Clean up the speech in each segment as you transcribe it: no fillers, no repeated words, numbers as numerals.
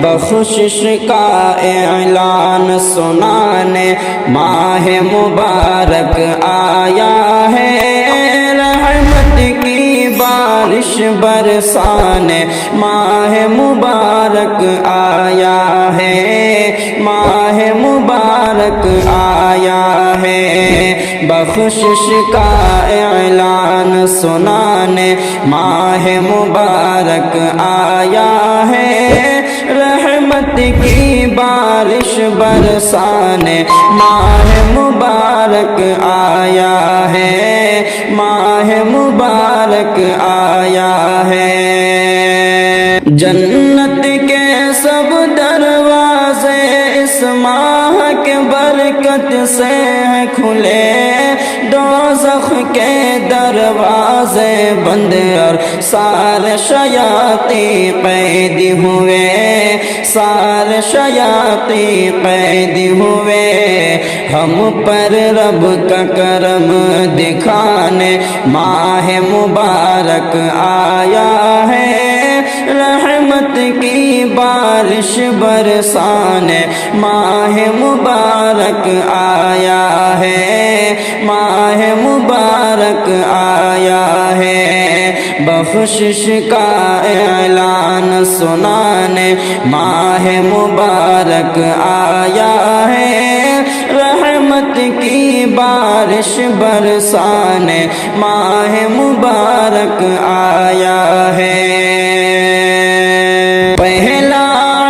بخشش کا اعلان سنانے ماہ مبارک آیا ہے، رحمت کی بارش برسانے ماہ مبارک آیا ہے، ماہ مبارک آیا ہے، بخشش کا اعلان سنانے ماہ مبارک آیا ہے، رحمت کی بارش برسانے ماہ مبارک آیا ہے، ماہ مبارک آیا ہے۔ جنت کے سب دروازے اس ماہ کے برکت سے ہیں کھلے، دوزخ کے دروازے بند اور سارے شیاطین قید ہوئے، سارے شیاطین قید ہوئے، ہم پر رب کا کرم دکھانے ماہ مبارک آیا ہے، رحمت کی بارش برسانے ماہ مبارک آیا ہے، ماہ مبارک آیا ہے، بخشش کا اعلان سنانے ماہ مبارک آیا ہے، رحمت کی بارش برسانے ماہ مبارک آیا ہے۔ پہلا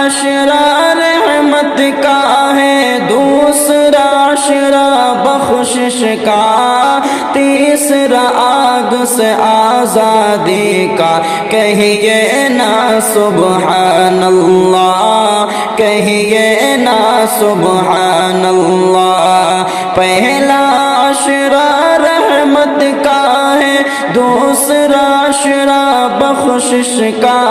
عشرہ رحمت کا ہے، دوسرا عشرہ بخشش کا، تیسرا آگ سے آزادی کا، کہیے نا سبحان اللہ، کہیے نا سبحان اللہ۔ پہلا عشرہ رحمت کا ہے، دوسرا عشرہ بخشش کا،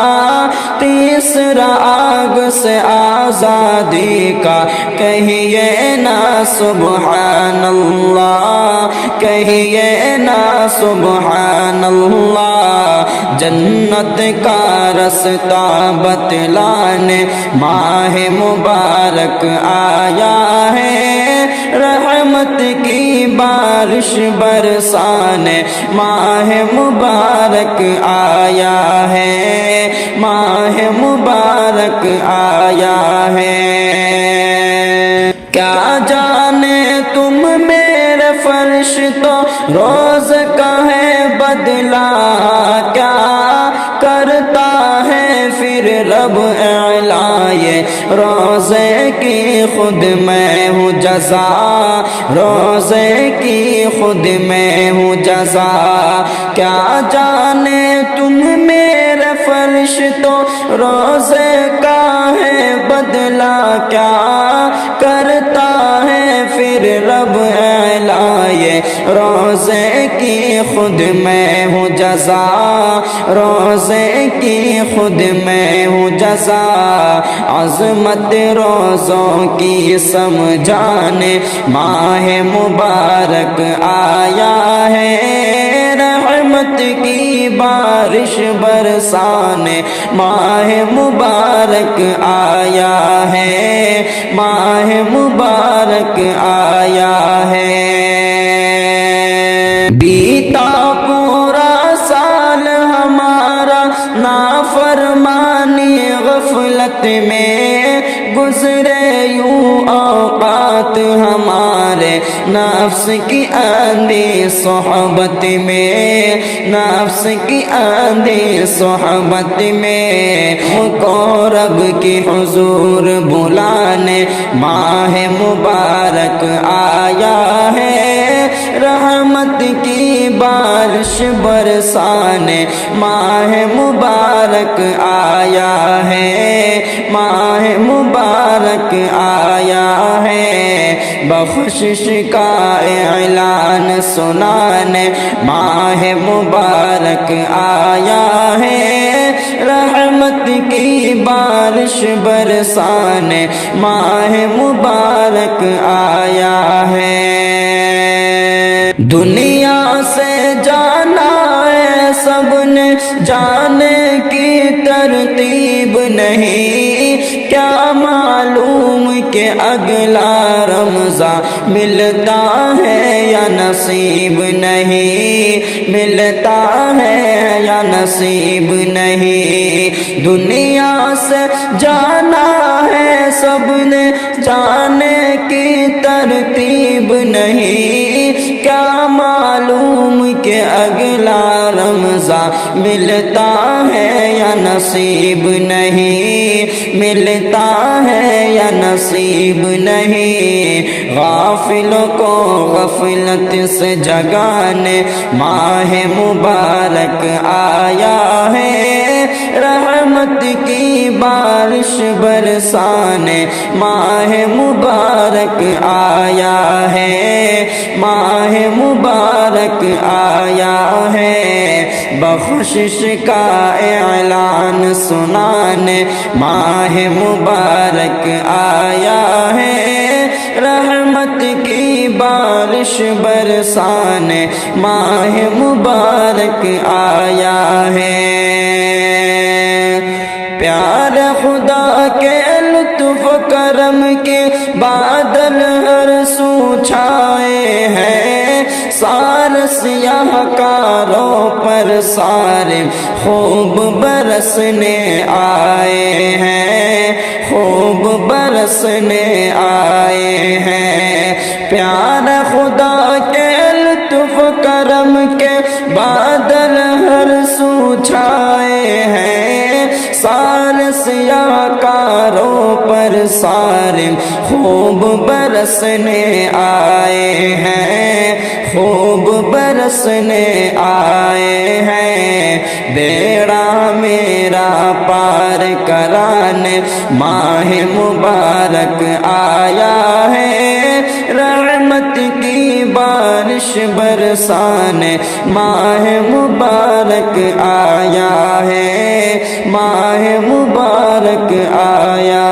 تیسرا آگ سے آزادی کا، کہیے نا سبحان اللہ، کہیے نا سبحان اللہ۔ جنت کا رستہ بتلانے ماہ مبارک آیا ہے، رحمت کی بارش برسانے ماہ مبارک آیا ہے، ماہ مبارک آیا ہے۔ کیا جانے تم میرے فرشتوں روز کا ہے بدلہ کیا کرتا ہے پھر رب اعلیٰ، یہ روزے کی خود میں ہوں جزا، روزے کی خود میں ہوں جزا۔ کیا جانے تم میرے فرشتوں روزے کا ہے بدلہ کیا کرتا ہے پھر رب اعلیٰ، یہ روزے کی خود میں ہوں جزا، روزے کی خود میں ہوں جزا۔ عظمت روزوں کی سمجھانے ماہ مبارک آیا ہے، رحمت کی بارش برسانے ماہ مبارک آیا ہے، ماہ مبارک آیا ہے۔ بیتا پورا سال ہمارا نافرمانی غفلت میں گزرے، یوں اوقات ہمارے نفس کی آندھی صحبت میں، نفس کی آندھی صحبت میں، ہم کو رب کی حضور بلانے ماہ مبارک آیا ہے، رحمت کی بارش برسانے ماہ مبارک آیا ہے، ماہ مبارک آیا ہے، بخشش کا اعلان سنانے ماہ مبارک آیا ہے، رحمت کی بارش برسانے ماہ مبارک آیا ہے۔ دنیا سے جانا ایسا اب نے جانے کی ترتیب نہیں، کیا معلوم کہ اگلا رمضان ملتا ہے یا نصیب نہیں، ملتا ہے یا نصیب نہیں۔ دنیا سے جانا ہے سب نے، جانے کی ترتیب نہیں، کیا معلوم کہ اگلا رمضان ملتا ہے یا نصیب نہیں، ملتا ہے یا نصیب نہیں۔ غافلوں کو غفلت سے جگانے ماہ مبارک آیا ہے، رحمت کی بارش برسانے ماہ مبارک آیا ہے، ماہ مبارک آیا ہے۔ بخشش کا اعلان سنانے ماہ مبارک آیا ہے، رحمت کی بارش برسانے ماہ مبارک آیا ہے۔ پیار خدا کے لطف کرم کے بادل ہر سو چھائے ہیں، سارے سیاہ کاروں پر سارے خوب برسنے آئے ہیں، خوب برسنے آئے ہیں۔ پیار خدا کے لطف کرم کے بادل ہر سو چھائے ہیں، سارے سیاہ کاروں پر سارے خوب برسنے آئے ہیں، خوب برسنے آئے ہیں۔ بیڑا میرا پار کرانے ماہ مبارک آیا ہے، رحمت کی بارش برسانے ماہ مبارک آیا ہے، ماہ مبارک آیا